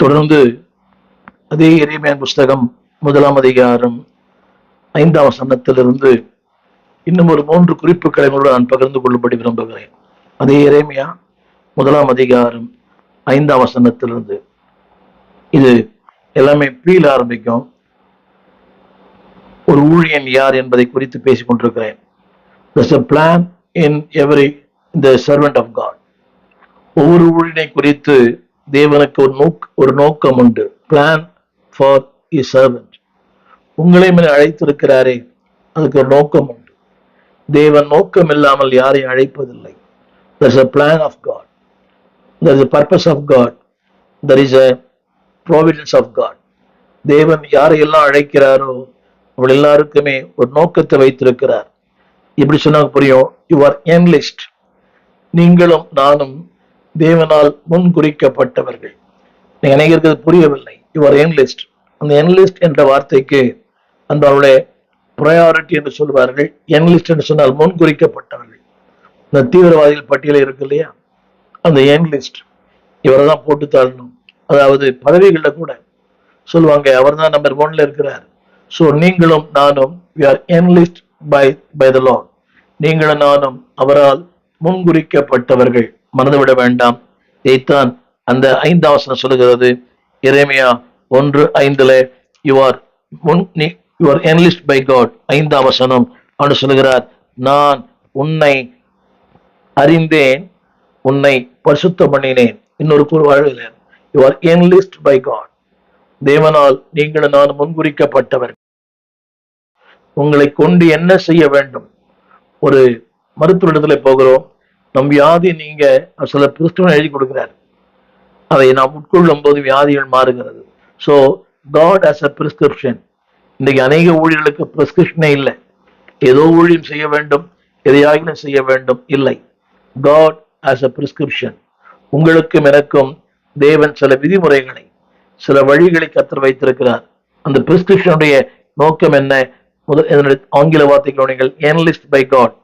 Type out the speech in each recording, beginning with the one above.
தொடர்ந்து அதே எரேமியா புஸ்தகம் 1 அதிகாரம் 5 வசனத்திலிருந்து இன்னும் ஒரு 3 குறிப்புகளை நான் பகிர்ந்து கொள்ளும்படி விரும்புகிறேன். அதே எரேமியா 1 அதிகாரம் 5 வசனத்திலிருந்து இது எல்லாமே பீல ஆரம்பிக்கும். ஒரு ஊழியன் யார் என்பதை குறித்து பேசிக் கொண்டிருக்கிறேன். There's a plan in every the servant of God. ஒவ்வொரு ஊழியனை குறித்து தேவனுக்கு ஒரு நோக்கம் உண்டு. Plan for his servant. உங்களை மேல் அழைத்திருக்கிறாரே, அதுக்கு ஒரு நோக்கம் உண்டு. தேவன் நோக்கம் இல்லாமல் யாரையும் அழைப்பதில்லை. There's a plan of God. There's a purpose of God. There is a providence of God. தேவன் யாரையெல்லாம் அழைக்கிறாரோ அவள் எல்லாருக்குமே ஒரு நோக்கத்தை வைத்திருக்கிறார். இப்படி சொன்னா புரியும். You are enlist. நீங்களும் நானும் தேவனால் முன் குறிக்கப்பட்டவர்கள். நீங்க நினைக்கிறது புரியவில்லை. You are enlist. அந்த என்லிஸ்ட் என்ற வார்த்தைக்கு அந்த அவளுடைய ப்ரையாரிட்டி என்று சொல்வார்கள். என்லிஸ்ட் என்று சொன்னால் முன் குறிக்கப்பட்டவர்கள். இந்த தீவிரவாதிகள் பட்டியலில் இருக்கு இல்லையா, அந்த என்லிஸ்ட் இவரை தான் போட்டு தாழணும். அதாவது பதவிகளில் கூட சொல்லுவாங்க, அவர் தான் நம்பர் 1ல இருக்கிறார். ஸோ நீங்களும் நானும் we are enlisted by the Lord. நீங்களும் நானும் அவரால் முன்குறிக்கப்பட்டவர்கள். மறந்துவிட வேண்டாம். இதைத்தான் அந்த 5 வசனம் சொல்லுகிறது. எரேமியா 1:5 you are enlisted by God. 5 வசனம் அவன் சொல்லுகிறார், நான் உன்னை அறிந்தேன், உன்னை பரிசுத்தம் பண்ணினேன். இன்னொரு வாழ்வில் you are enlisted by God. தேவனால் நீங்களும் நான் முன்குறிக்கப்பட்டவர். உங்களை கொண்டு என்ன செய்ய வேண்டும்? ஒரு மருத்துவ போகிறோம். நம் வியாதி நீங்க சில பிரிஸ்கிரிப்ஷன் எழுதி கொடுக்கிறார். அதை நாம் உட்கொள்ளும் போது வியாதிகள் மாறுகிறது. So God has a prescription. இன்னைக்கு அநேக ஊழியர்களுக்கு பிரிஸ்கிரிப்ஷனே இல்லை. ஏதோ ஊழியம் செய்ய வேண்டும், எதையாகிலும் செய்ய வேண்டும், இல்லை. God has a prescription. உங்களுக்கும் எனக்கும் தேவன் சில விதிமுறைகளை, சில வழிகளை கத்தர் வைத்திருக்கிறார். அந்த பிரிஸ்கிரிப்ஷனுடைய நோக்கம் என்ன? ஆங்கில வார்த்தைகள் நீங்கள் என்லிஸ்ட் பை காட்.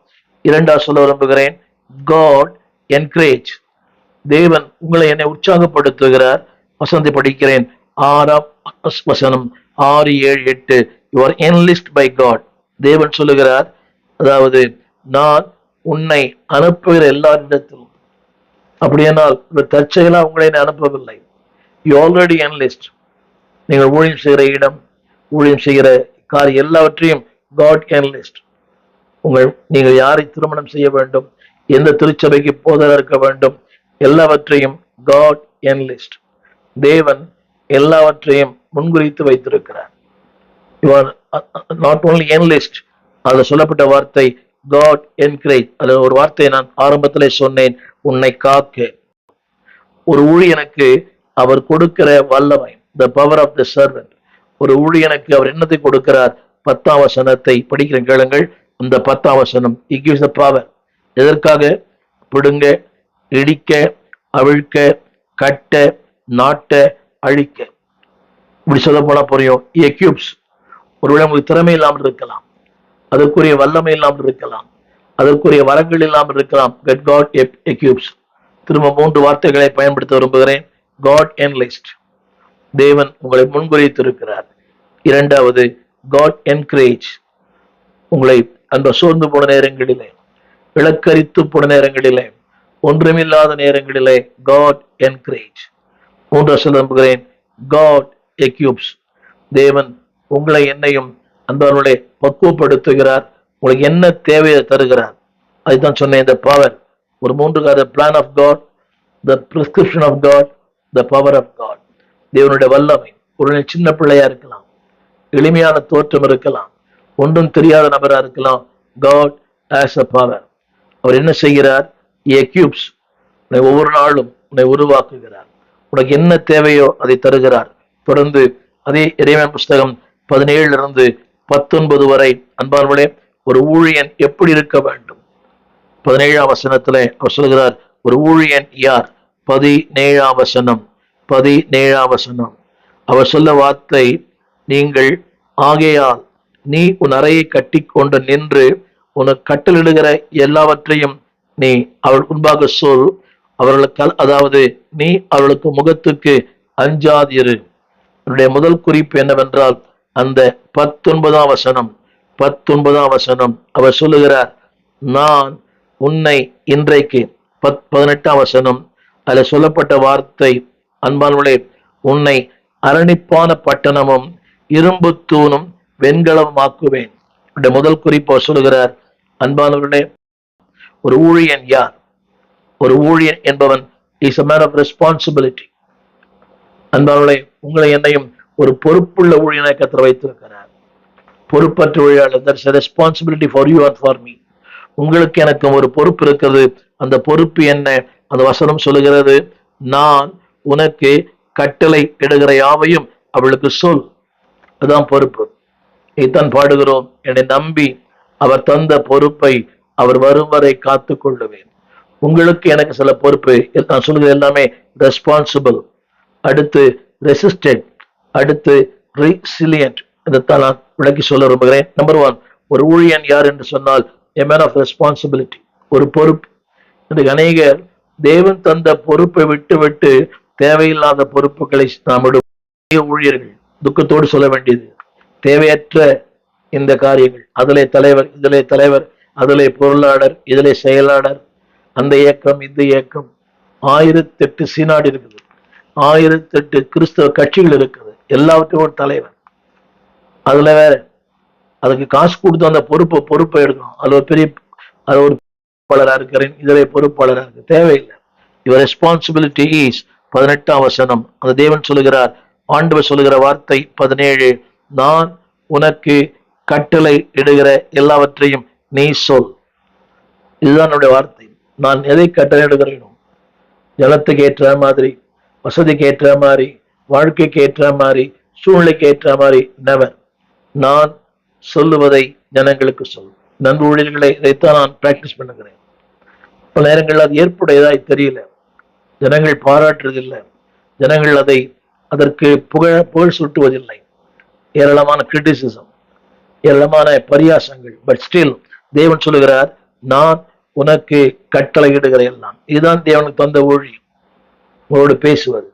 2 சொல்ல விரும்புகிறேன். God encourage. தேவன் உங்களை என்னை உற்சாகப்படுத்துகிறார். வசனத்தை படிக்கிறேன். 6ஆம் வசனம் 6, 7, 8 you are enlisted by God. தேவன் சொல்லுகிறார், அதாவது நான் உன்னை அனுப்புகிற எல்லாரிடத்திலும். அப்படியானால் தற்செயலா உங்களை அனுப்பவில்லை. You already enlist. நீங்கள் ஊழியம் செய்கிற இடம், ஊழியம் செய்கிற காரியம் எல்லாவற்றையும் God enlist. நீங்கள் யாரை திருமணம் செய்ய வேண்டும், எந்த திருச்சபைக்கு போதகராக இருக்க வேண்டும், எல்லாவற்றையும் God enlist. தேவன் எல்லாவற்றையும் முன்குறித்து வைத்திருக்கிறார். You are not only enlist. அதுல சொல்லப்பட்ட வார்த்தை God encourage. அதுல ஒரு வார்த்தையை நான் ஆரம்பத்திலே சொன்னேன், உன்னை காக்க. ஒரு ஊழியனுக்கு அவர் கொடுக்கிற வல்லமை, the power of the servant. ஒரு ஊழியனுக்கு அவர் என்னத்தை கொடுக்கிறார்? 10ஆம் வசனத்தை படிக்கிற கேளுங்கள். அந்த 10ஆம் வசனம் he gives the power. எதற்காக? பிடுங்க, இடிக்க, அவிழ்க்க, கட்ட, நாட்ட, அழிக்க. இப்படி சொல்ல போனா புரியும். equips. ஒருவேளை உங்களுக்கு திறமை இல்லாமல் இருக்கலாம், அதற்குரிய வல்லமை இல்லாமல் இருக்கலாம், அதற்குரிய வரங்கள் இல்லாமல் இருக்கலாம். God equips. திரும்ப 3 வார்த்தைகளை பயன்படுத்த விரும்புகிறேன். God enlist. தேவன் உங்களை முன்குறித்திருக்கிறார். 2வது God encourage. உங்களை அந்த சோர்ந்து போன நேரங்களிலே, இலக்கரித்து போன நேரங்களிலே, ஒன்றுமில்லாத நேரங்களிலே God encourage. 3 சொல்ல விரும்புகிறேன். God equips. தேவன் உங்களை என்னையும் அன்பர்களே பக்குவப்படுத்துகிறார். உங்களுக்கு என்ன தேவையை தருகிறார். அதுதான் சொன்னேன். இந்த பவர் ஒரு 3 plan of God, the prescription of God, the power of God. தேவனுடைய வல்லமை. ஒரு சின்ன பிள்ளையா இருக்கலாம், எளிமையான தோற்றம் இருக்கலாம், ஒன்றும் தெரியாத நபரா இருக்கலாம். God has a power. அவர் என்ன செய்கிறார்? He equips. உன்னை ஒவ்வொரு நாளும் உன்னை உருவாக்குகிறார். உனக்கு என்ன தேவையோ அதை தருகிறார். தொடர்ந்து அதே எரேமியா புஸ்தகம் 17 19 வரை அன்பார்களே, ஒரு ஊழியன் எப்படி இருக்க வேண்டும்? 17ஆம் வசனத்துல அவர் சொல்கிறார், ஒரு ஊழியன் யார்? 17ஆம் வசனம் அவர் சொல்ல வார்த்தை, நீங்கள் ஆகையால் நீ உன் அறையை கட்டி கொண்டு நின்று உனக்கு கட்டளிடுகிற எல்லாவற்றையும் நீ அவள் முன்பாக சொல். அவர்களுக்கு, அதாவது நீ அவர்களுக்கு முகத்துக்கு அஞ்சாதிரு. என்னுடைய முதல் குறிப்பு என்னவென்றால் அந்த 19ஆம் வசனம் அவர் சொல்லுகிறார், நான் உன்னை இன்றைக்கு 18ஆம் வசனம் அதில் சொல்லப்பட்ட வார்த்தை, அன்பானவர்களே, உன்னை அரணிப்பான பட்டணமும் இரும்பு தூணும் வெண்கலமாக்குவேன். முதல் குறிப்பு சொல்லுகிறார். அன்பானவர்களே, ஒரு ஊழியன் யார்? ஒரு ஊழியன் என்பவன் is a man of responsibility. அன்பானவர்களே, உங்களை என்னையும் ஒரு பொறுப்புள்ள ஊழியனை கர்த்தர் வைத்திருக்கிறார். பொறுப்பற்ற ஊழியர், that's a responsibility for you and for me. உங்களுக்கு எனக்கு ஒரு பொறுப்பு இருக்கிறது. அந்த பொறுப்பு என்ன? அந்த வசனம் சொல்லுகிறது, நான் உனக்கு கட்டளை இடுகிற யாவையும் அவளுக்கு சொல். அதுதான் பொறுப்பு. இதான் பாடுகிறோம், என்னை நம்பி அவர் தந்த பொறுப்பை அவர் வரும் வரை காத்து கொள்ளுவேன். உங்களுக்கு எனக்கு சில பொறுப்பு, நான் சொல்லுகிறது எல்லாமே ரெஸ்பான்சிபிள், அடுத்து ரெசிஸ்டன்ட், அடுத்து ரெசிலியன்ட். இதைத்தான் நான் விளக்கி சொல்ல விரும்புகிறேன். நம்பர் 1, ஒரு ஊழியன் யார் என்று சொன்னால் a man of responsibility, ஒரு பொறுப்பு. இன்றைக்கு அநேகர் தேவன் தந்த பொறுப்பை விட்டு விட்டு தேவையில்லாத பொறுப்புகளை நாம் ஊழியர்கள் துக்கத்தோடு சொல்ல வேண்டியது, தேவையற்ற இந்த காரியங்கள், அதிலே தலைவர், இதிலே தலைவர், அதிலே பொருளாளர், இதிலே செயலாளர், அந்த இயக்கம், இந்த இயக்கம், 1008 சீனாடு இருக்குது, 1008 கிறிஸ்தவ கட்சிகள் இருக்குது, எல்லாவற்றையும் ஒரு தலைவர். அதுல வேற அதுக்கு காசு கொடுத்து அந்த பொறுப்பை எடுக்கணும். அது ஒரு பெரிய, அது ஒரு பொறுப்பாளராக இருக்கிறேன், இதிலே பொறுப்பாளராக இருக்கு, தேவையில்லை. யுவர் ரெஸ்பான்சிபிலிட்டி இஸ் 18ஆம் வசனம். அந்த தேவன் சொல்லுகிறார், ஆண்டவர் சொல்லுகிற வார்த்தை 17, நான் உனக்கு கட்டளை இடுகிற எல்லாவற்றையும் நீ சொல். இதுதான் என்னுடைய வார்த்தை. நான் எதை கட்டளை இடுகிறேனோ, ஜலத்துக்கு ஏற்ற மாதிரி, வசதிக்கு ஏற்ற மாதிரி, வாழ்க்கைக்கு ஏற்ற மாதிரி, சூழ்நிலைக்கு ஏற்ற மாதிரி, நெவர். நான் சொல்லுவதை ஜனங்களுக்கு சொல். நண்பு ஊழியர்களை இதைத்தான் நான் பிராக்டிஸ் பண்ணுகிறேன். பல நேரங்கள் அது ஏற்புடையதாய் தெரியல, ஜனங்கள் பாராட்டுறதில்லை, ஜனங்கள் அதற்கு புகழ் சுட்டுவதில்லை, ஏராளமான கிரிட்டிசிசம், ஏராளமான பரியாசங்கள். பட் ஸ்டில் தேவன் சொல்லுகிறார், நான் உனக்கு கட்டளை இடுகிற எல்லாம். இதுதான் தேவனுக்கு தந்த ஊழி. உங்களோடு பேசுவது,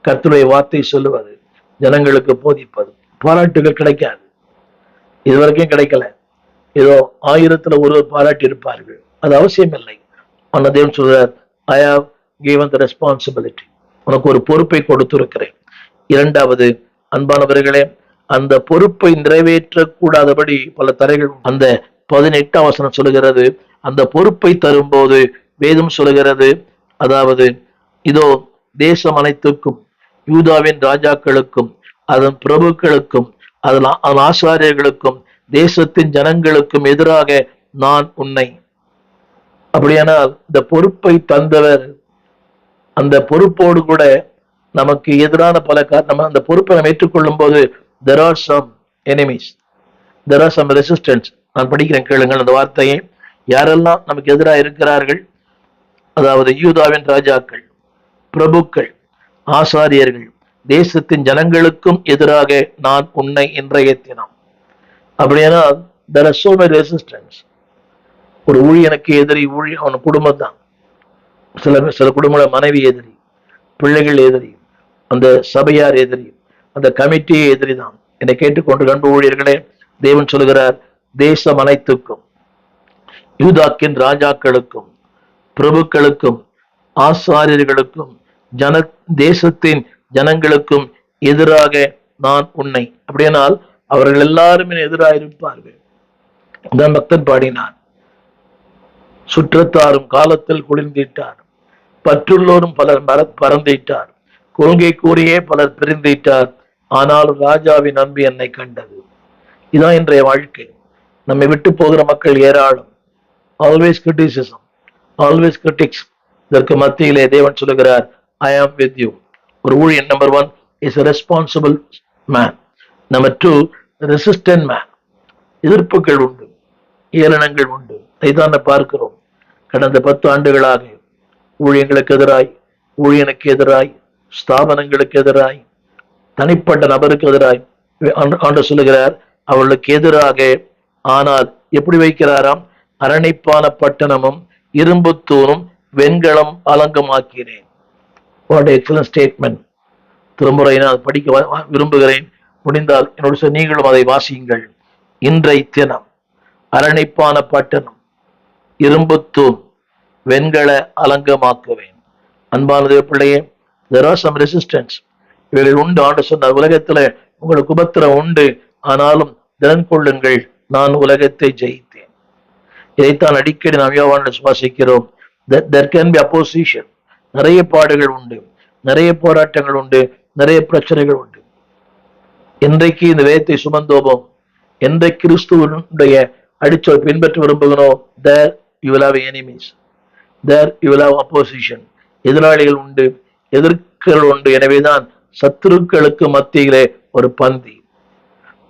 கர்த்தருடைய வார்த்தை சொல்லுவது, ஜனங்களுக்கு போதிப்பது. பாராட்டுகள் கிடைக்காது, இதுவரைக்கும் கிடைக்கல. ஏதோ 1000ல் ஒருவர் பாராட்டி இருப்பார்கள், அது அவசியம் இல்லை. ஆனா தேவன் சொல்றார், I have given the responsibility, உனக்கு ஒரு பொறுப்பை கொடுத்திருக்கிறேன். இரண்டாவது, அன்பானவர்களே, அந்த பொறுப்பை நிறைவேற்றக்கூடாதபடி பல தடைகள். அந்த 18ஆம் வசனம் சொல்லுகிறது, அந்த பொறுப்பை தரும்போது வேதம் சொல்லுகிறது, அதாவது இதோ தேசம் அனைத்துக்கும், யூதாவின் ராஜாக்களுக்கும், அதன் பிரபுக்களுக்கும், அதன் ஆசாரியர்களுக்கும், தேசத்தின் ஜனங்களுக்கும் எதிராக நான் உன்னை. அப்படியானால் இந்த பொறுப்பை தந்தவர் அந்த பொறுப்போடு கூட நமக்கு எதிரான பல நம்ம அந்த பொறுப்பை நம்ம ஏற்றுக்கொள்ளும் போது there are some enemies, there are some resistance. நான் படிக்கிறேன், கேளுங்கள் அந்த வார்த்தையை. யாரெல்லாம் நமக்கு எதிராக இருக்கிறார்கள்? அதாவது யூதாவின் ராஜாக்கள், பிரபுக்கள், ஆசாரியர்கள், தேசத்தின் ஜனங்களுக்கும் எதிராக நான் உன்னை இன்றைய தினம். அப்படின்னா there are so many resistance. ஒரு ஊழியனுக்கு எதிரி அவன் குடும்பம் தான். சில குடும்ப மனைவி எதிரி, பிள்ளைகள் எதிரி, அந்த சபையார் எதிரி, அந்த கமிட்டி எதிரி தான். என்னை கேட்டுக்கொண்டு அன்பு ஊழியர்களே, தேவன் சொல்லுகிறார், தேசம் அனைத்துக்கும், யூதாக்கின் ராஜாக்களுக்கும், பிரபுக்களுக்கும், ஆசாரியர்களுக்கும், தேசத்தின் ஜனங்களுக்கும் எதிராக நான் உன்னை. அப்படியானால் அவர்கள் எல்லாருமே எதிராக இருப்பார்கள். பக்தன் பாடினார், சுற்றத்தாரும் காலத்தில் குளிர்ந்திட்டார், பற்றுள்ளோரும் பலர் பறந்திட்டார், கொள்கை கூறியே பலர் பிரிந்திட்டார், ஆனாலும் ராஜாவின் அன்பு என்னை கண்டது. இதான் இன்றைய வாழ்க்கை. நம்மை விட்டு போகிற மக்கள் ஏராளம். Always criticism, always critics. இதற்கு மத்தியிலே தேவன் சொல்லுகிறார், ஐ ஆம் வித் யூ. ஒரு ஊழியன் number 1 is a responsible man. Number 2 resistant man. எதிர்ப்புகள் உண்டு, ஏளனங்கள் உண்டு. இதைத்தான் பார்க்கிறோம். கடந்த 10 ஆண்டுகளாக ஊழியங்களுக்கு எதிராய், ஊழியனுக்கு எதிராய், ஸ்தாபனங்களுக்கு எதிராய், தனிப்பட்ட நபருக்கு எதிராய் ஆண்டவர் சொல்லுகிறார், அவர்களுக்கு எதிராக. ஆனால் எப்படி வைக்கிறாராம்? அரணிப்பான பட்டணமும் இரும்பு தூணும் வெண்கலம் அலங்கமாக்கிறேன். What excellent statement. திருமுறை நான் படிக்க விரும்புகிறேன். முடிந்தால் என்னோட நீங்களும் அதை வாசியுங்கள். இன்றை தினம், அரணிப்பான பட்டணம், இரும்புத்தூண், வெண்கல அலங்கமாக்குவேன். அன்பானதே பிள்ளையே, there are some resistance. இவர்கள் உண்டு. ஆண்டு சொன்னார், உலகத்துல உங்களுக்கு உபத்திரம் உண்டு, ஆனாலும் திறன் கொள்ளுங்கள், நான் உலகத்தை ஜெயித்தேன். இதைத்தான் அடிக்கடி நாம் யோவானில் சுவாசிக்கிறோம். there can be opposition. நிறைய பாடுகள் உண்டு, நிறைய போராட்டங்கள் உண்டு, நிறைய பிரச்சனைகள் உண்டு. என்றைக்கு இந்த வேதத்தை சுமந்தோமோ, எந்த கிறிஸ்துவனுடைய அடிச்சொல் பின்பற்ற விரும்புகிறோம், there you will have enemies, there you will have opposition. எதிராளிகள் உண்டு, எதிர்ப்புகள் உண்டு. எனவேதான் சத்துருக்களுக்கு மத்தியிலே ஒரு பந்தி,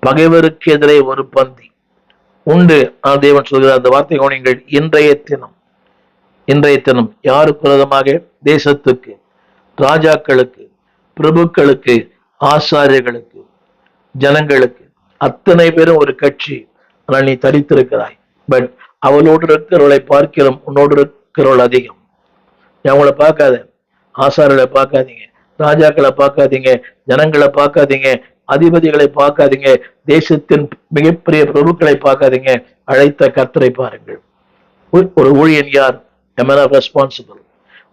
பகைவருக்கு எதிரே ஒரு பந்தி உண்டு. தேவன் சொல்கிறார், அந்த வார்த்தை கவனிங்கள். இன்றைய தினம், இன்றைய தினம் யாருக்கு விரோதமாக? தேசத்துக்கு, ராஜாக்களுக்கு, பிரபுக்களுக்கு, ஆசாரியர்களுக்கு, ஜனங்களுக்கு, அத்தனை பேரும் ஒரு கட்சி. ஆனால் நீ தரித்திருக்கிறாய். பட் அவளோடு இருக்கிறவளை பார்க்கிறோம், உன்னோடு இருக்கிறவள் அதிகம். அவங்கள பார்க்காத, ஆசாரிகளை பார்க்காதீங்க, ராஜாக்களை பார்க்காதீங்க, ஜனங்களை பார்க்காதீங்க, அதிபதிகளை பார்க்காதீங்க, தேசத்தின் மிகப்பெரிய பிரபுக்களை பார்க்காதீங்க. அழைத்த கர்த்தரை பாருங்கள். ஒரு ஊழியன் யார்? a man of responsible.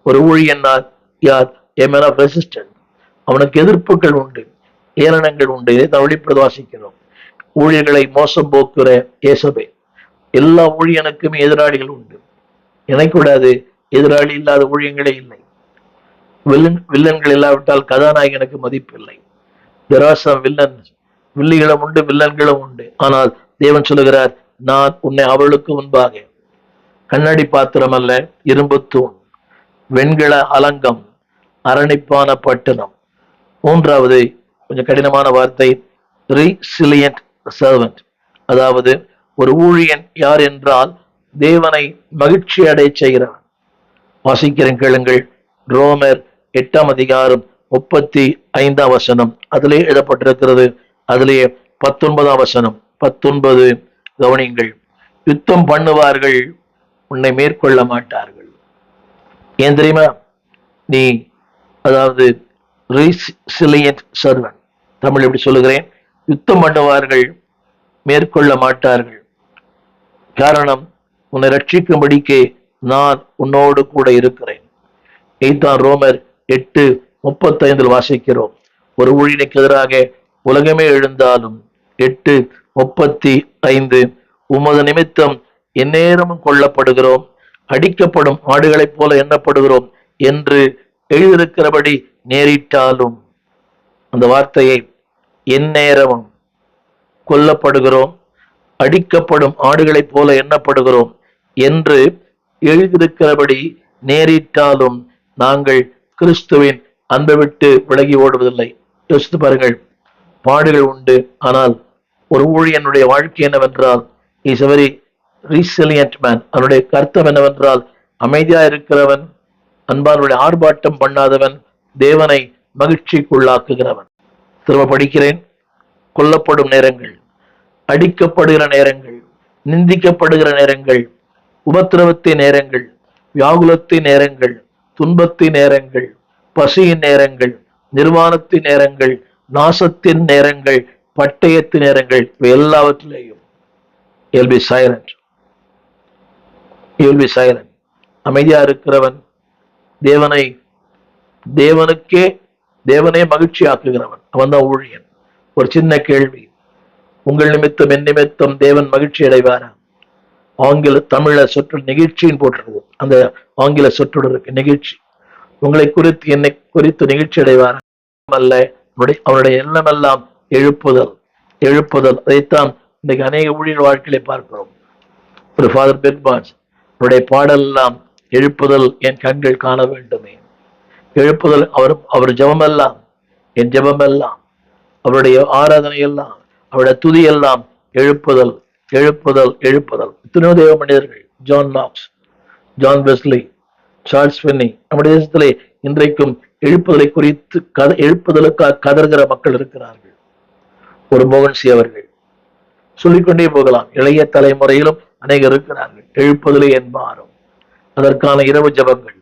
ஒரு ஊழியன் யார்? a man of resistance. அவனுக்கு எதிர்ப்புகள் உண்டு, ஏளனங்கள் உண்டு. இதை நாம் வெளிப்பிரவாசிக்கிறோம். ஊழியர்களை மோசம் போக்குற இயேசபேல். எல்லா ஊழியனுக்குமே எதிராளிகள் உண்டு. எனக்கூடாது, எதிராளி இல்லாத ஊழியங்களே இல்லை. வில்லன்கள் இல்லாவிட்டால் கதாநாயகனுக்கு மதிப்பு இல்லை. தெராசம் வில்லன், வில்லிகளும் உண்டு, வில்லன்களும் உண்டு. ஆனால் தேவன் சொல்லுகிறார், நான் உன்னை அவளுக்கு முன்பாக கண்ணாடி பாத்திரம் அல்ல, இரும்பு தூண், வெண்கல அலங்கம், அரணிப்பான பட்டணம். மூன்றாவது கொஞ்சம் கடினமான வார்த்தை, resilient servant. அதாவது ஒரு ஊழியன் யார் என்றால், தேவனை மகிழ்ச்சி அடைய செய்கிறான். வாசிக்கிறேன், கேளுங்கள். ரோமர் 8ஆம் அதிகாரம் 35ஆம் வசனம். அதிலே எழுதப்பட்டிருக்கிறது. அதிலேயே 19ஆம் வசனம். 19 கவனிங்கள். யுத்தம் பண்ணுவார்கள், உன்னை மேற்கொள்ள மாட்டார்கள். ஏன் தெரியுமா? நீ, அதாவது resilient servant, தமிழ் எப்படி சொல்லுகிறேன்? யுத்தம் பண்ணுவார்கள், மேற்கொள்ள மாட்டார்கள். காரணம், உன்னை ரட்சிக்கும்படிக்கு நான் உன்னோடு கூட இருக்கிறேன். இதைத்தான் ரோமர் 8:35 வாசிக்கிறோம். ஒரு ஊழியனுக்கு எதிராக உலகமே எழுந்தாலும் 8:35, உமது நிமித்தம் எந்நேரமும் கொல்லப்படுகிறோம், அடிக்கப்படும் ஆடுகளைப் போல எண்ணப்படுகிறோம் என்று எழுதியிருக்கிறபடி நேரிட்டாலும். அந்த வார்த்தையை, எந்நேரமும் கொல்லப்படுகிறோம், அடிக்கப்படும் ஆடுகளைப் போல எண்ணப்படுகிறோம் என்று எழுதியிருக்கிறபடி நேரிட்டாலும் நாங்கள் கிறிஸ்துவின் அன்பை விட்டு விலகி ஓடுவதில்லை. யோசித்து பாருங்கள். பாடுகள் உண்டு, ஆனால் ஒரு ஊழியனுடைய வாழ்க்கை என்னவென்றால், is a very resilient man. அவனுடைய கர்த்தம் என்னவென்றால், அமைதியா இருக்கிறவன், அன்பானுடைய ஆர்ப்பாட்டம் பண்ணாதவன், தேவனை மகிழ்ச்சிக்குள்ளாக்குகிறவன். திரும்ப படிக்கிறேன். கொல்லப்படும் நேரங்கள், அடிக்கப்படுகிற நேரங்கள், நிந்திக்கப்படுகிற நேரங்கள், உபத்திரவத்தின் நேரங்கள், வியாகுலத்தின் நேரங்கள், துன்பத்தின் நேரங்கள், பசியின் நேரங்கள், நிர்வாணத்தின் நேரங்கள், நாசத்தின் நேரங்கள், பட்டயத்தின் நேரங்கள், எல்லாவற்றிலேயும் you'll be silent. You'll be silent. அமைதியா இருக்கிறவன், தேவனே மகிழ்ச்சி ஆக்குகிறவன், அவன் தான் ஊழியன். ஒரு சின்ன கேள்வி, உங்கள் நிமித்தம், என் நிமித்தம் தேவன் மகிழ்ச்சி அடைவாரா? தமிழ சொற்றொடர் நிகழ்ச்சின்னு போட்டிருக்கு. அந்த ஆங்கில சொற்றொடர் இருக்கு, நிகழ்ச்சி. உங்களை குறித்து, என்னை குறித்து நிகழ்ச்சி அடைவாரா? அல்ல, அவனுடைய எண்ணமெல்லாம் எழுப்புதல், எழுப்புதல். அதைத்தான் இன்னைக்கு அநேக ஊழியர் வாழ்க்கையை பார்க்கிறோம். ஒரு ஃபாதர் பெர்பான்ஸ், அவருடைய பாடெல்லாம் எழுப்புதல் என் கண்கள் காண வேண்டுமே. எழுப்புதல். அவர் ஜபமெல்லாம், என் ஜபமெல்லாம், அவருடைய ஆராதனை எல்லாம், அவருடைய துதி எல்லாம் எழுப்புதல், எழுப்புதல், எழுப்புதல். எத்தனையோ தேவ மனிதர்கள், John knocks, John Wesley, Charles Fenny, நம்முடைய தேசத்திலே இன்றைக்கும் எழுப்புதலை குறித்து எழுப்புதலுக்காக கதறுகிற மக்கள் இருக்கிறார்கள். ஒரு மோகன்சி அவர்கள், சொல்லிக்கொண்டே போகலாம். இளைய தலைமுறையிலும் அநேகர் இருக்கிறார்கள். எழுப்புதலை என்பாரும் அதற்கான இரவு ஜபங்கள்,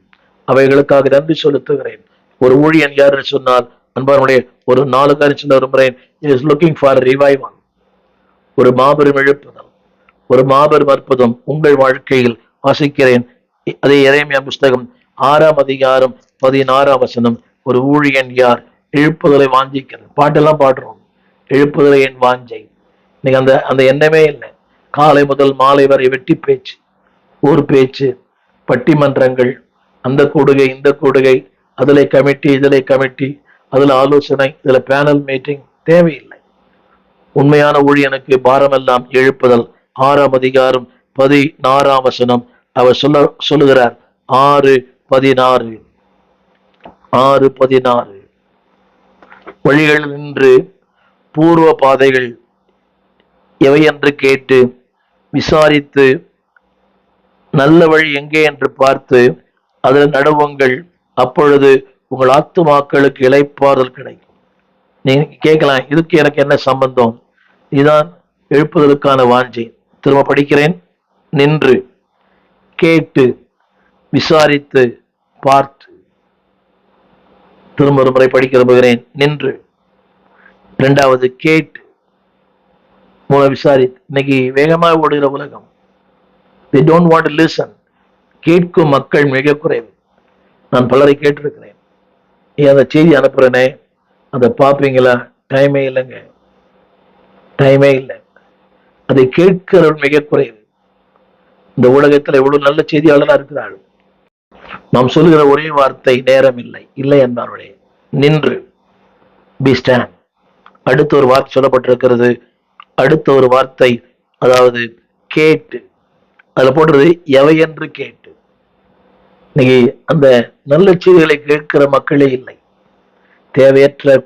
அவைகளுக்காக நன்றி செலுத்துகிறேன். ஒரு ஊழியன் யார் சொன்னால், அன்பானுடைய ஒரு 4 காரியம் சொல்ல விரும்புகிறேன். இஸ் லுக்கிங் ஃபார் ரிவைவல், ஒரு மாபெரும் எழுப்புதல், ஒரு மாபெரும் அற்புதம் உங்கள் வாழ்க்கையில் வாசிக்கிறேன். அதே எரேமியா புஸ்தகம் 6ஆம் அதிகாரம் 16ஆம் வசனம். ஒரு ஊழியன் யார் எழுப்புதலை வாஞ்சிக்கிறது. பாட்டெல்லாம் பாடுறோம், எழுப்புதலை என் வாஞ்சை. இன்னைக்கு அந்த அந்த எண்ணமே இல்லை. காலை முதல் மாலை வரை வெட்டி பேச்சு, ஊர் பேச்சு, பட்டிமன்றங்கள், அந்த கூடுகை இந்த கூடுகை, அதுல கமிட்டி இதுல கமிட்டி, அதுல ஆலோசனை, இதுல பேனல் மீட்டிங் தேவையில்லை. உண்மையான ஊழியனுக்கு பாரமெல்லாம் எழுப்புதல். 6ஆம் அதிகாரம் 16ஆம் வசனம் அவர் சொல்லுகிறார். 6:16 வழிகள் நின்று பூர்வ பாதைகள் எவை என்று கேட்டு விசாரித்து நல்ல வழி எங்கே என்று பார்த்து அதில் நடுவுங்கள், அப்பொழுது உங்கள் ஆத்துமாக்களுக்கு இளைப்பாறுதல் கிடைக்கும். நீங்க கேட்கலாம், இதுக்கு எனக்கு என்ன சம்பந்தம்? இதுதான் எழுப்புதலுக்கான வாஞ்சை. திரும்ப படிக்கிறேன். நின்று கேட்டு விசாரித்து பார்த்து. திரும்ப ஒரு முறை படிக்க விரும்புகிறேன். நின்று, இரண்டாவது கேட்டு, மூலம் விசாரித்து. இன்னைக்கு வேகமாக ஓடுகிற உலகம். They don't want to listen. கேட்கும் மக்கள் மிக குறைவு. நான் பலரை கேட்டிருக்கிறேன், அந்த செய்தி அனுப்புறேனே அதை பார்ப்பீங்களா? டைமே இல்லைங்க, டைமே இல்லை. அதை கேட்கிறவர்கள் மிக குறைவு. இந்த உலகத்தில் எவ்வளவு நல்ல செய்தியாளராக இருக்கிறார்கள். நாம் சொல்லுகிற ஒரே வார்த்தை நேரம் இல்லை, இல்லை என்பார்களே. நின்று, பி ஸ்டாண்ட். அடுத்த ஒரு வார்த்தை சொல்லப்பட்டிருக்கிறது. அடுத்த ஒரு வார்த்தை, அதாவது கேட்டு. அதுல போடுறது எவை என்று கேட்டு. இன்னைக்கு அந்த நல்ல செய்திகளை கேட்கிற மக்களே இல்லை. தேவையற்ற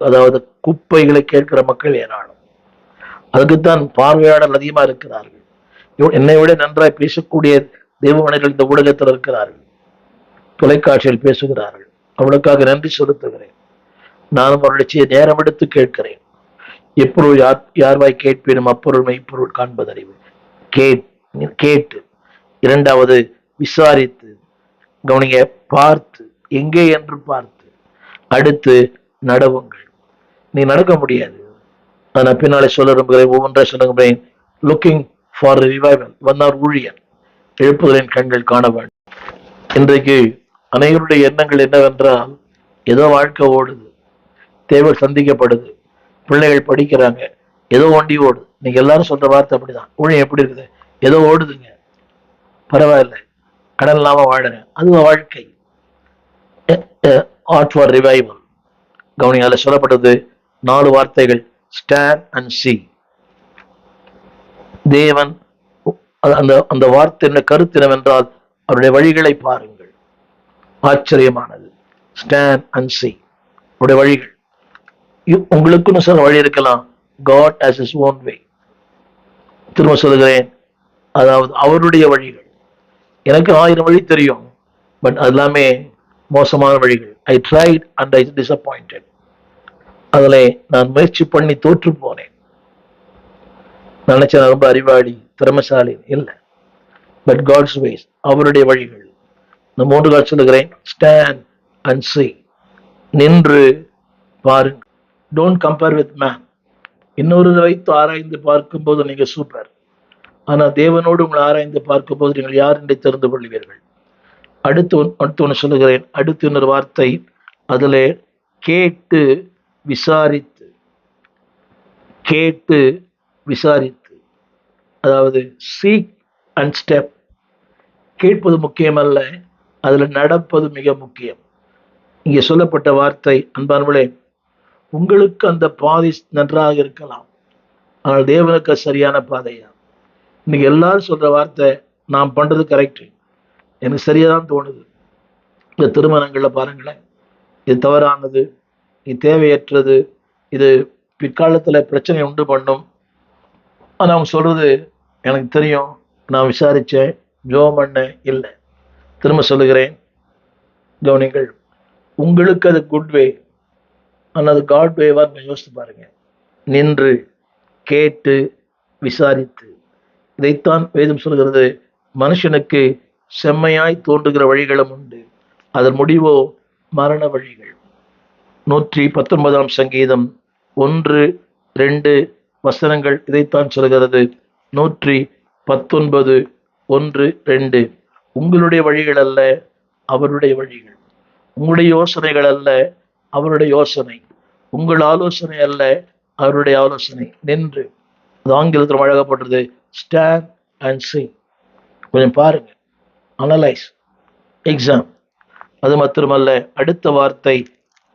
அதாவது குப்பைகளை கேட்கிற மக்கள் ஏராளம். அதுக்குத்தான் பார்வையாளர் அதிகமா இருக்கிறார்கள். என்னை விட நன்றாய் பேசக்கூடிய தெய்வமணிகள் இந்த ஊடகத்தில் இருக்கிறார்கள், தொலைக்காட்சியில் பேசுகிறார்கள். அவளுக்காக நன்றி செலுத்துகிறேன். நானும் அவருடைய நேரம் எடுத்து கேட்கிறேன். எப்பொருள் யார்வாய் கேட்பேனும் அப்பொருள் மெய்ப்பொருள் காண்பதறிவு. கேட்டு. இரண்டாவது விசாரித்து. கவனிங்க, பார்த்து, எங்கே என்று பார்த்து. அடுத்து நடவுங்கள். நீ நடக்க முடியாது, நான் பின்னாலே சொல்ல விரும்புகிறேன், ஒவ்வொன்றை சொல்லுகிறேன். லுக்கிங் ஃபார் ரிவைவல், வந்தார் ஊழியன், எழுப்புதலின் கண்கள் காண வேண்டும். இன்றைக்கு அனைவருடைய எண்ணங்கள் என்னவென்றால், ஏதோ வாழ்க்கை ஓடுது, தேவை சந்திக்கப்படுது, பிள்ளைகள் படிக்கிறாங்க, ஏதோ வண்டி ஓடுது. நீங்க எல்லாரும் சொல்ற வார்த்தை அப்படிதான். ஊழியம் எப்படி இருக்குது? ஏதோ ஓடுதுங்க, பரவாயில்ல, கடன் இல்லாம வாழறேன், அதுவும் வாழ்க்கை. Art for revival. கவனி, அதில் சொல்லப்பட்டது 4 வார்த்தைகள். ஸ்டாண்ட் அண்ட் சீ. தேவன் அந்த அந்த வார்த்தை கருத்து என்னவென்றால், அவருடைய வழிகளை பாருங்கள். ஆச்சரியமானது. ஸ்டாண்ட் அண்ட் சீ, அவருடைய வழிகள். உங்களுக்குன்னு சொல்ல வழி இருக்கலாம். God has his own way. திரும்ப சொல்லுகிறேன், அதாவது அவருடைய வழிகள். எனக்கு 1000 வழி தெரியும், பட் அது எல்லாமே மோசமான வழிகள். I tried and I disappointed. அதில் நான் முயற்சி பண்ணி தோற்று போனேன். நினைச்சேன் ரொம்ப அறிவாளி, திறமசாலி. இல்லை, பட் காட்ஸ் வேஸ், அவருடைய வழிகள். இந்த 3 கால் சொல்லுகிறேன். Stand and see. நின்று பாருங்கள். Don't compare with man. இன்னொரு வைத்து ஆராய்ந்து பார்க்கும்போது நீங்க சூப்பர், ஆனா தேவனோடு உங்களை ஆராய்ந்து பார்க்கும்போது நீங்கள் யார் என்று தெரிந்து கொள்வீர்கள். அடுத்து ஒன்று சொல்லுகிறேன். அடுத்து இன்னொரு வார்த்தை, அதுல கேட்டு விசாரித்து. கேட்டு விசாரித்து, அதாவது சீக் அண்ட் ஸ்டெப். கேட்பது முக்கியமல்ல, அதுல நடப்பது மிக முக்கியம். இங்கே சொல்லப்பட்ட வார்த்தை, அன்பானவர்களே, உங்களுக்கு அந்த பாதை நன்றாக இருக்கலாம், ஆனால் தேவனுக்கு சரியான பாதையா? இன்னைக்கு எல்லாரும் சொல்ற வார்த்தை, நான் பண்றது கரெக்ட், எனக்கு சரியாதான் தோணுது. இந்த திருமணங்கள்ல பாருங்களேன், இது தவறானது, இது தேவையற்றது, இது பிற்காலத்துல பிரச்சனை உண்டு பண்ணும். ஆனா அவங்க சொல்றது எனக்கு தெரியும், நான் விசாரிச்சேன், ஜோம் பண்ண. இல்லை. திரும்ப சொல்லுகிறேன், கவனிங்கள், உங்களுக்கு அது குட் வே, ஆனால் அது காட் வேவா யோசித்து பாருங்க. நின்று கேட்டு விசாரித்து. இதைத்தான் வேதம் சொல்கிறது. மனுஷனுக்கு செம்மையாய் தோன்றுகிற வழிகளும் உண்டு, அதன் முடிவோ மரண வழிகள். 119 சங்கீதம் 1-2 வசனங்கள் இதைத்தான் சொல்கிறது. 119 1-2. உங்களுடைய வழிகள் அல்ல அவருடைய வழிகள், உங்களுடைய யோசனைகள் அல்ல அவருடைய யோசனை, உங்கள் ஆலோசனை அல்ல அவருடைய ஆலோசனை. நின்று, அது ஆங்கிலத்தில் வழங்கப்பட்டது, ஸ்டாண்ட் அண்ட் see. கொஞ்சம் பாருங்க, அனலைஸ், எக்ஸாம். அது மாத்திரமல்ல, அடுத்த வார்த்தை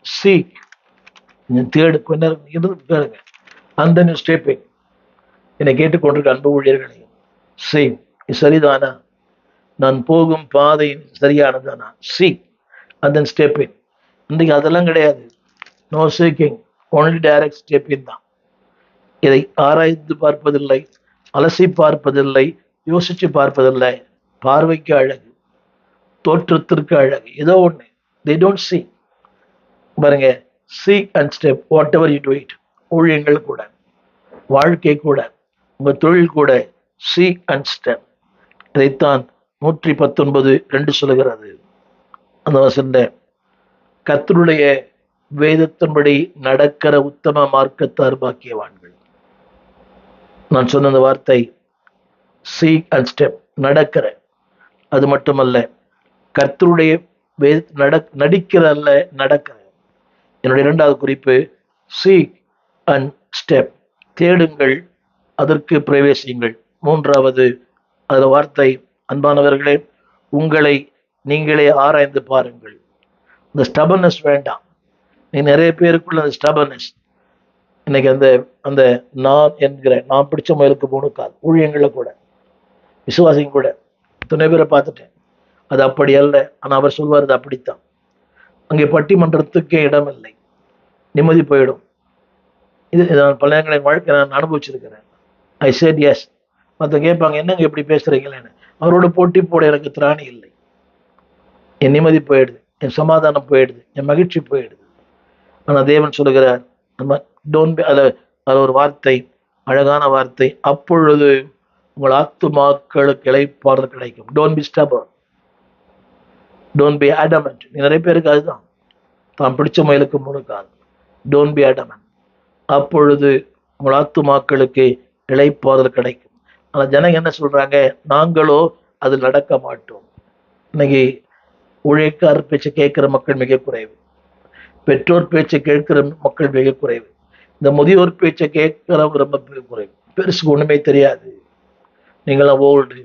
seek, தேடு, கொஞ்சம் தேடுங்க. அந்த ஸ்டெப்பிங். என்னை கேட்டுக்கொண்டிருக்க அன்பு ஊழியர்களே, see, சரிதானா, நான் போகும் பாதை சரியானதானா, see and then step in. இன்றைக்கு அதெல்லாம் கிடையாது. No seeking, only direct step in தான். இதை ஆராய்ந்து பார்ப்பதில்லை, அலசி பார்ப்பதில்லை, யோசிச்சு பார்ப்பதில்லை. பார்வைக்கு அழகு, தோற்றத்திற்கு அழகு, ஏதோ ஒண்ணு. they don't see. பாருங்க, seek and step, whatever you do it. ஊழியங்கள் கூட, வாழ்க்கை கூட, உங்க தொழில் கூட, seek and step. இதைத்தான் 119:2 சொல்லுகிறது. அந்த வசந்த கர்த்தருடைய வேதத்தின்படி நடக்கிற உத்தம மார்க்கத்தார் பாக்கியவான்கள். நான் சொன்ன அந்த வார்த்தை seek and step, நடக்கிற. அது மட்டுமல்ல, கர்த்தருடைய நடிக்கிற அல்ல, நடக்கிற. என்னுடைய இரண்டாவது குறிப்பு seek and step, தேடுங்கள், அதற்கு பிரவேசியுங்கள். மூன்றாவது அந்த வார்த்தை, அன்பானவர்களே, உங்களை நீங்களே ஆராய்ந்து பாருங்கள். இந்த ஸ்டபர்னஸ் வேண்டாம். நீ நிறைய பேருக்குள்ள அந்த ஸ்டபர்னஸ், இன்னைக்கு அந்த அந்த நான் என்கிற, நான் பிடிச்ச முயலுக்கு 3 கால். ஊழியங்கள கூட, விசுவாசிங்க கூட துணை பேரை பார்த்துட்டேன். அது அப்படி அல்ல. ஆனா அவர் சொல்வார், அது அப்படித்தான். அங்கே பட்டிமன்றத்துக்கே இடம் இல்லை, நிம்மதி போயிடும். இது நான் பல நேரங்கள் என் வாழ்க்கை நான் அனுபவிச்சிருக்கிறேன். ஐ said yes. மற்றவங்க கேட்பாங்க, என்னங்க எப்படி பேசுறீங்களேன்னு. அவரோட போட்டி போட எனக்கு திராணி இல்லை. என் நிம்மதி போயிடுது, என் சமாதானம் போயிடுது, என் மகிழ்ச்சி போயிடுது. ஆனா தேவன் சொல்லுகிறார், நம்ம டோன்ட் பி, அதுல ஒரு வார்த்தை, அழகான வார்த்தை, அப்பொழுது உங்கள் ஆத்துமாக்களுக்கு இளைப்பாறுதல் கிடைக்கும். Don't be stubborn, don't be adamant. நிறைய பேருக்கு அதுதான், தான் பிடிச்ச முயலுக்கு 3 கால். Don't be அடமன்ட். அப்பொழுது உங்கள் ஆத்துமாக்களுக்கு இளைப்பாறுதல் கிடைக்கும். ஆனா ஜனங்க என்ன சொல்றாங்க, நாங்களோ அதில் நடக்க மாட்டோம். இன்னைக்கு ஊழியக்காரர் பேச்சை கேட்கிற மக்கள் மிக குறைவு, பெற்றோர் பேச்சை கேட்கிற மக்கள் மிக குறைவு, இந்த முதியோர் பேச்சை கேட்கிற ரொம்ப குறைவு. பெருசுக்கு ஒண்ணுமே தெரியாது, நீங்களாம் ஓல்டு,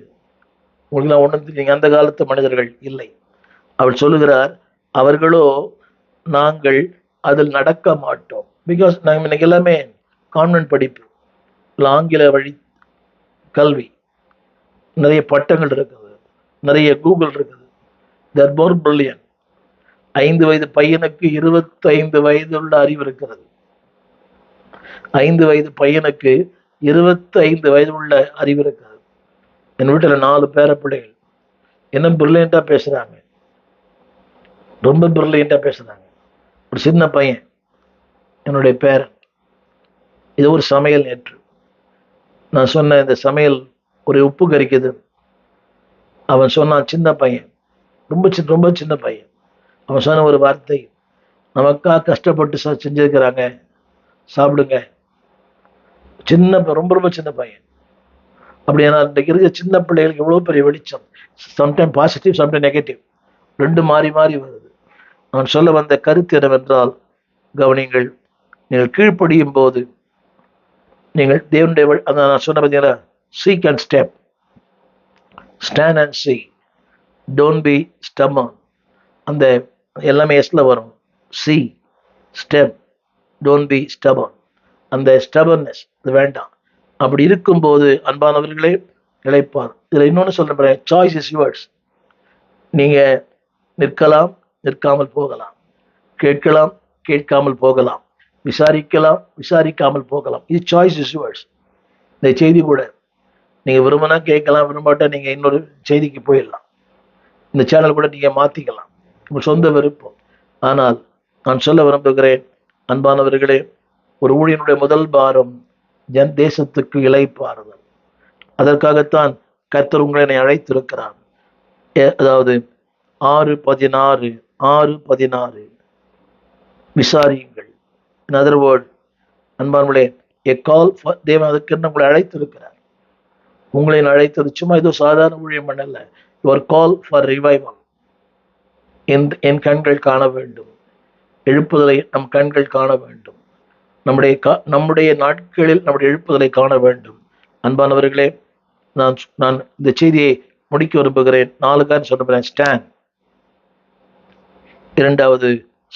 உங்களுக்குலாம் ஒன்றும், நீங்க அந்த காலத்து மனிதர்கள் இல்லை. அவர் சொல்லுகிறார், அவர்களோ நாங்கள் அதில் நடக்க மாட்டோம். பிகாஸ் நாங்கள் இன்னைக்கு எல்லாமே கான்வென்ட் படிப்பு, ஆங்கில வழி கல்வி, நிறைய பட்டங்கள் இருக்குது, நிறைய கூகுள் இருக்குது. They're more brilliant. 5 வயது பையனுக்கு 25 வயதுள்ள அறிவு இருக்கிறது. 5 வயது பையனுக்கு 25 வயது உள்ள அறிவு இருக்கிறது. என் வீட்டுல 4 பேர பிள்ளைகள் என்ன பிரில்லியண்டா பேசுறாங்க, ரொம்ப பிரில்லியண்டா பேசுறாங்க. ஒரு சின்ன பையன், என்னுடைய பேரன், இது ஒரு சமையல். நேற்று நான் சொன்ன இந்த சமையல் ஒரு உப்பு கறிக்குது. அவன் சொன்னான், சின்ன பையன், ரொம்ப சின்ன பையன். அவன் சொன்ன ஒரு வார்த்தை, நமக்கா கஷ்டப்பட்டு செஞ்சிருக்கிறாங்க, சாப்பிடுங்க. ரொம்ப சின்ன பையன். அப்படின்னா இன்றைக்கு இருக்க சின்ன பிள்ளைகளுக்கு எவ்வளவு பெரிய வெளிச்சம். சம்டைம் பாசிட்டிவ், சம்டைம் நெகட்டிவ், 2 மாறி வருது. நான் சொல்ல வந்த கருத்து என்னவென்றால், கவனிங்கள், நீங்கள் கீழ்ப்படியும் போது, நீங்கள் தேவனுடைய அந்த நான் சொன்ன பார்த்தீங்களா, seek and step, stand and see, don't be stubborn. அந்த எல்லாமே எஸ்ல வரும். see, step, don't be stubborn. அந்த stubbornness இது வேண்டாம். அப்படி இருக்கும்போது அன்பானவர்களே, இளைப்பார். இதுல இன்னொன்னு சொல்றேன், சாய்ஸ் இஸ் யுவர்ஸ். நீங்க நிற்கலாம், நிற்காமல் போகலாம், கேட்கலாம், கேட்காமல் போகலாம், விசாரிக்கலாம், விசாரிக்காமல் போகலாம். இது சாய்ஸ் இஸ் யுவர்ஸ். இந்த செய்தி கூட நீங்க விரும்பினா கேட்கலாம், விரும்பாட்டா நீங்க இன்னொரு செய்திக்கு போயிடலாம். இந்த சேனல் கூட நீங்க மாத்திக்கலாம், உங்க சொந்த விருப்பம். ஆனால் நான் சொல்ல விரும்புகிறேன், அன்பானவர்களே, ஒரு ஊழியனுடைய முதல் பாரம் தேசத்துக்கு இளைப்பாறுதல். அதற்காகத்தான் கர்த்தர் உங்களை அழைத்திருக்கிறார். அதாவது 6:16 விசாரியுங்கள். இன் அதர் வேர்ட், அன்பானவர்களே, எ கால் ஃபார், தேவன் அதுக்கு உங்களை அழைத்திருக்கிறார். உங்களை அழைத்தது சும்மா ஏதோ சாதாரண ஊழியம் பண்ணல. Your call for revival. என் கண்கள் காண வேண்டும், எழுப்புதலை நம் கண்கள் காண வேண்டும். நம்முடைய நாட்களில் நம்முடைய எழுப்புதலை காண வேண்டும். அன்பானவர்களே, நான் இந்த செய்தியை முடிக்க விரும்புகிறேன். 4 காரியம் சொல்லுகிறேன். ஸ்டாண்ட், இரண்டாவது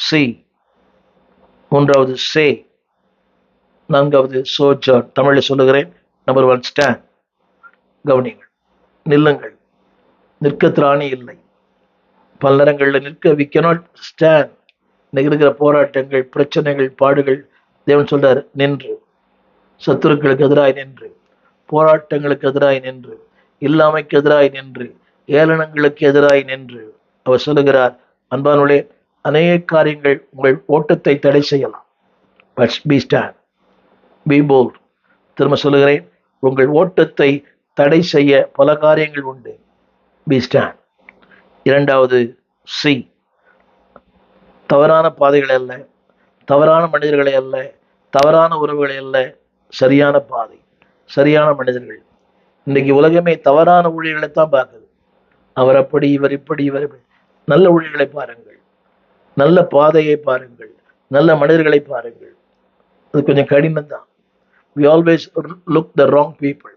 சி, மூன்றாவது சே, நான்காவது சோஜான். தமிழில் சொல்லுகிறேன். Number 1 stand. கவனிங்கள், நில்லுங்கள். நிற்க திராணி இல்லை. பல நேரங்களில் நிற்க வி கேனாட் ஸ்டாண்ட். இருக்கிற போராட்டங்கள், பிரச்சனைகள், பாடுகள், தேவன் சொல்றார் நின்று, சத்துருக்களுக்கு எதிராய் நின்று, போராட்டங்களுக்கு எதிராய் நின்று, இல்லாமைக்கு எதிராய் நின்று, ஏளனங்களுக்கு எதிராய் நின்று அவர் சொல்லுகிறார். அன்பானவர்களே, அநேக காரியங்கள் உங்கள் ஓட்டத்தை தடை செய்யலாம். But be stand, be bold. திரும்ப சொல்லுகிறேன், உங்கள் ஓட்டத்தை தடை செய்ய பல காரியங்கள் உண்டு. B stand. இரண்டாவது சி, தவறான பாதைகளை அல்ல, தவறான மனிதர்களை அல்ல, தவறான உறவுகளை அல்ல, சரியான பாதை, சரியான மனிதர்கள். இன்றைக்கு உலகமே தவறான ஊழியர்களைத்தான் பார்க்குது. அவர் அப்படி, இவர் இப்படி, இவர் இப்படி. நல்ல ஊழியர்களை பாருங்கள், நல்ல பாதையை பாருங்கள், நல்ல மனிதர்களை பாருங்கள். அது கொஞ்சம் கடினம் தான். we always look the wrong people.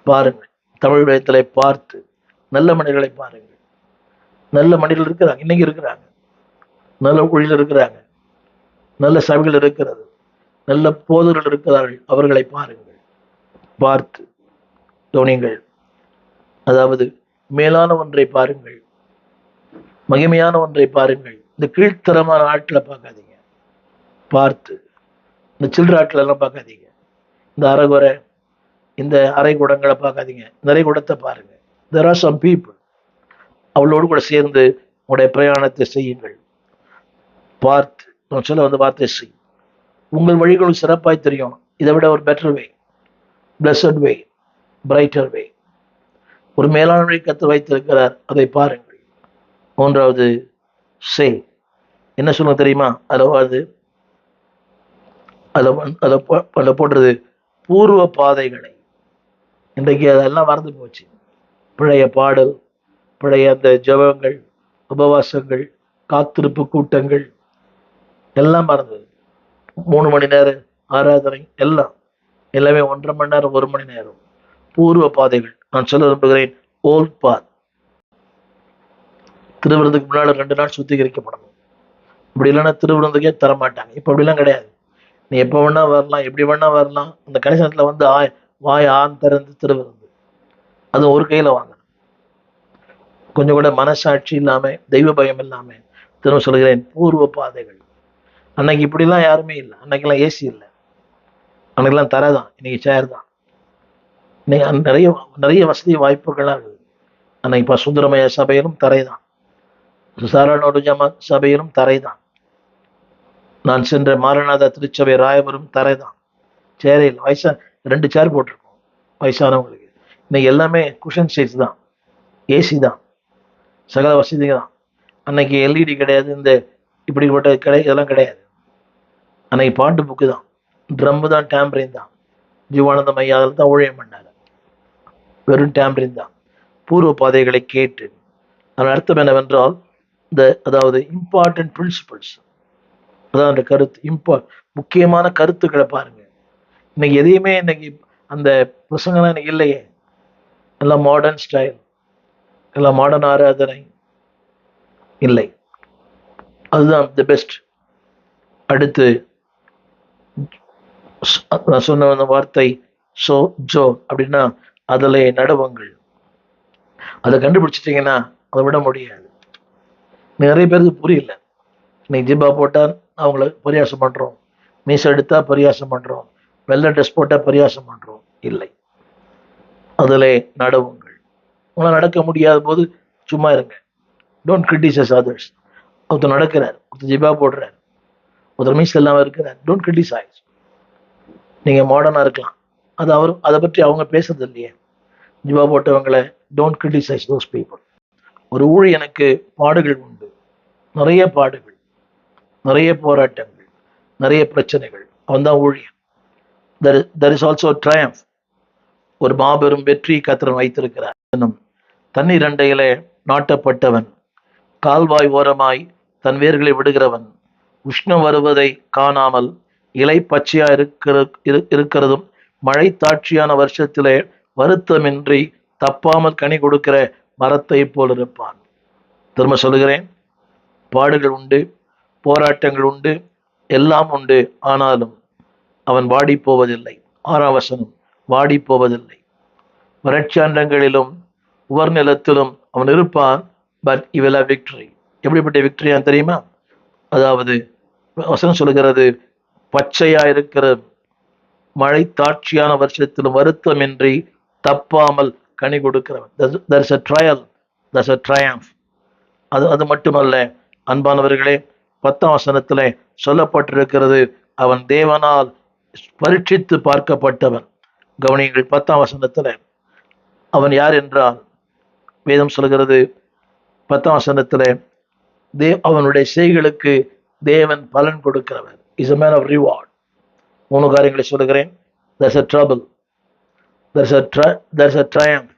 பாருங்கள், தமிழ் வேதத்தில் பார்த்து நல்ல மனிதர்களை பாருங்கள். நல்ல மனிதர்கள் இருக்கிறாங்க, இன்னைக்கு இருக்கிறாங்க. நல்ல ஊழியர்கள் இருக்கிறாங்க, நல்ல சபைகள் இருக்கிறது, நல்ல போதகர்கள் இருக்கிறார்கள். அவர்களை பாருங்கள், பார்த்து கவனியுங்கள். அதாவது மேலான ஒன்றை பாருங்கள், மகிமையான ஒன்றை பாருங்கள். இந்த கீழ்த்தரமான ஆட்களை பார்க்காதீங்க, பார்த்து. இந்த சில்லற ஆட்கள் எல்லாம் பார்க்காதீங்க. இந்த அரைகுறை, இந்த அரைகுடங்களை பார்க்காதீங்க. நிறைய குடத்தை பாருங்க. there are some people. அவளோடு கூட சேர்ந்து உங்களுடைய பிரயாணத்தை செய்யுங்கள். பார்த்து நான் சொல்ல வந்து வார்த்தை செய். உங்கள் வழிகளும் சிறப்பாய் தெரியும். இதை விட ஒரு பெட்டர் வே, பிளஸட் வே, பிரைட்டர் வே, ஒரு மேலான வழி கத்து வைத்திருக்கிறார். அதை பாருங்கள். மூன்றாவது சே, என்ன சொல்ல தெரியுமா? அதில் போடுறது பூர்வ பாதைகளை. இன்றைக்கு அதெல்லாம் மறந்து போச்சு. பழைய பாடல், பழைய அந்த ஜபங்கள், உபவாசங்கள், காத்திருப்பு கூட்டங்கள் எல்லாம் மறந்தது. 3 மணி நேரம் ஆராதனை, எல்லாமே 1.5 மணி நேரம், 1 மணி நேரம். பூர்வ பாதைகள். நான் சொல்ல விரும்புகிறேன், ஓல்ட் பாத். திருவிருந்துக்கு முன்னாடி 2 நாள் சுத்திகரிக்கப்படணும். இப்படி இல்லைன்னா திருவிருந்துக்கே தரமாட்டாங்க. இப்போ அப்படிலாம் கிடையாது. நீ எப்போ வேணா வரலாம், எப்படி வேணா வரலாம். அந்த கடைசி நேரத்தில் வந்து வாய் ஆண் திறந்து திருவிருந்து, அது ஒரு கையில வாங்க. கொஞ்சம் கூட மனசாட்சி இல்லாம, தெய்வ பயம் இல்லாம. திரும்ப சொல்கிறேன், பூர்வ பாதைகள். அன்னைக்கு இப்படிலாம் யாருமே இல்லை. அன்னைக்கெல்லாம் ஏசி இல்லை, அன்னைக்கெல்லாம் தரைதான், இன்னைக்கு சேர் தான். இன்னைக்கு நிறைய நிறைய வசதி வாய்ப்புகள்லாம் இருக்குது. அன்னைக்கு சுந்தரமய சபையிலும் தரைதான், சாரணோடு ஜமா சபையிலும் தரைதான். நான் சென்ற மாரநாதா திருச்சபை ராயபுரம் தரைதான், சேரே இல்லை. 2 சேர் போட்டிருக்கோம் வயசானவங்களுக்கு. இன்னைக்கு எல்லாமே குஷன் சீட்ஸ் தான், ஏசி தான், சகல வசதி தான். அன்னைக்கு எல்இடி கிடையாது, இந்த இப்படிப்பட்ட இதெல்லாம் கிடையாது. அன்னைக்கு பாட்டு புக்கு தான், ட்ரம்மு தான், டேம்பரின் தான். ஜீவானந்தம் ஐயா அதில் தான் ஊழியம் பண்ணாரு, வெறும் டேம்பரின் தான். பூர்வ பாதைகளை கேட்டு, அதன் அர்த்தம் என்னவென்றால், அதாவது இம்பார்ட்டன்ட் பிரின்சிபல்ஸ், அதான் அந்த கருத்து, முக்கியமான கருத்துக்களை பாருங்க. இன்னைக்கு எதையுமே இன்னைக்கு அந்த பிரசங்கம்லாம் இன்னைக்கு இல்லையே. எல்லாம் மாடர்ன் ஸ்டைல், எல்லாம் மாடர்ன் ஆராதனை இல்லை. அதுதான் தி பெஸ்ட். அடுத்து நான் சொன்ன வார்த்தை ஜோ அப்படின்னா அதில் நடுவங்கள். அதை கண்டுபிடிச்சிட்டிங்கன்னா அதை விட முடியாது. நிறைய பேருக்கு புரியல. இன்னைக்கு ஜிப்பா போட்டால் அவங்கள பரியாசம் பண்ணுறோம், மீசை எடுத்தா பரியாசம் பண்ணுறோம், வெள்ளை ட்ரெஸ் போட்டால் பரியாசம் பண்ணுறோம். இல்லை, அதில் நடுவுங்கள். உங்களால் நடக்க முடியாத போது சும்மா இருங்க. Don't criticise others. ஒருத்தர் நடக்கிறார், ஒருத்தர் ஜிப்பா போடுறார், ஒருத்தர் மீசை இல்லாமல் இருக்கிறார். Don't criticise. நீங்கள் மாடர்னாக இருக்கலாம், அதை பற்றி அவங்க பேசுறது இல்லையே. ஜிப்பா போட்டவங்களை டோன்ட் கிரிட்டிசைஸ் தோஸ் பீப்புள். ஒரு ஊழியனுக்கு பாடுகள் உண்டு, நிறைய பாடுகள். நிறைய போராட்டங்கள், நிறைய பிரச்சனைகள். அவன் தான் ஊழியன். There is also triumph. ஒரு மாபெரும் வெற்றி கர்த்தர் வைத்திருக்கிறார். தண்ணீர் அண்டையிலே நாட்டப்பட்டவன், கால்வாய் ஓரமாய் தன் வேர்களை விடுகிறவன், உஷ்ணம் வருவதை காணாமல் இலை பச்சையா இருக்கிறதும், மழை தாட்சியான வருஷத்திலே வருத்தமின்றி தப்பாமல் கனி கொடுக்கிற மரத்தை போல் இருப்பான். திரும்ப சொல்லுகிறேன், பாடுகள் உண்டு, போராட்டங்கள் உண்டு, எல்லாம் உண்டு. ஆனாலும் அவன் வாடி போவதில்லை. 6ஆம் வசனம், வாடி போவதில்லை. வறட்சாண்டங்களிலும் உவர்நிலத்திலும் அவன் இருப்பான். பட் இவள விக்டரி. எப்படிப்பட்ட விக்டரியா தெரியுமா? அதாவது வசனம் சொல்லுகிறது, பச்சையா இருக்கிற மழை தாட்சியான வருஷத்திலும் வருத்தமின்றி தப்பாமல் கனி கொடுக்கிறவன். There's a trial, there's a triumph. அது மட்டுமல்ல அன்பானவர்களே, 10ஆம் வசனத்திலே சொல்லப்பட்டிருக்கிறது, அவன் தேவனால் பரீட்சித்து பார்க்கப்பட்டவன். கவனியங்கள், 10ஆம் வசனத்துல அவன் யார் என்றால், வேதம் சொல்கிறது 10ஆம் வசனத்துல, அவனுடைய செய்களுக்கு தேவன் பலன் கொடுக்கிறவர். Is a man of reward. 3 காரியங்களை சொல்லுகிறேன். There's a trouble, there's a triumph,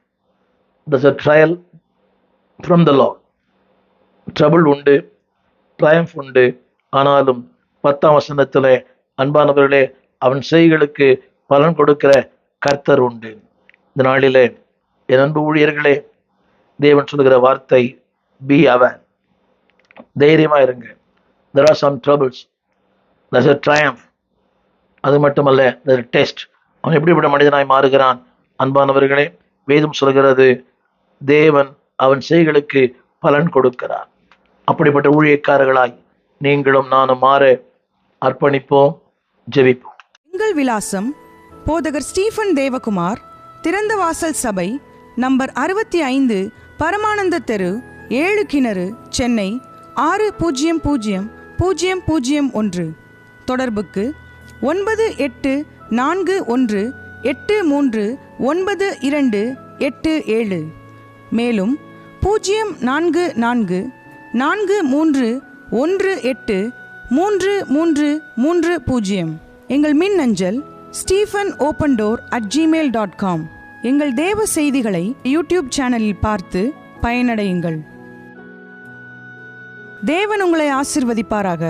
there's a trial from the Lord. trouble உண்டு, triumph உண்டு. ஆனாலும் 10ஆம் வசனத்திலே அன்பானவர்களே, அவன் செய்களுக்கு பலன் கொடுக்கிற கர்த்தர் உண்டு. இந்த நாளிலே என் அன்பு ஊழியர்களே, தேவன் சொல்லுகிற வார்த்தை, பி அவன், தைரியமா இருங்க. There are some troubles, there's a triumph. அது மட்டுமல்ல, there's a test. அவன் எப்படிப்பட்ட மனிதனாய் மாறுகிறான்? அன்பானவர்களே, வேதம் சொல்கிறது, தேவன் அவன் செய்களுக்கு பலன் கொடுக்கிறார். அப்படிப்பட்ட ஊழியக்காரர்களாய் நீங்களும் நானும் மாற அர்ப்பணிப்போம், ஜெபிப்போம். எங்கள் விலாசம்: போதகர் ஸ்டீஃபன் தேவகுமார், திறந்த வாசல் சபை, நம்பர் 65, பரமானந்த தெரு, 7 கிணறு, சென்னை 600001. தொடர்புக்கு 9841839287. மேலும் 04443183330. எங்கள் மின்னஞ்சல் stephenopendor@gmail.com. எங்கள் தேவ செய்திகளை யூடியூப் சேனலில் பார்த்து பயனடையுங்கள். தேவன் உங்களை ஆசீர்வதிப்பாராக.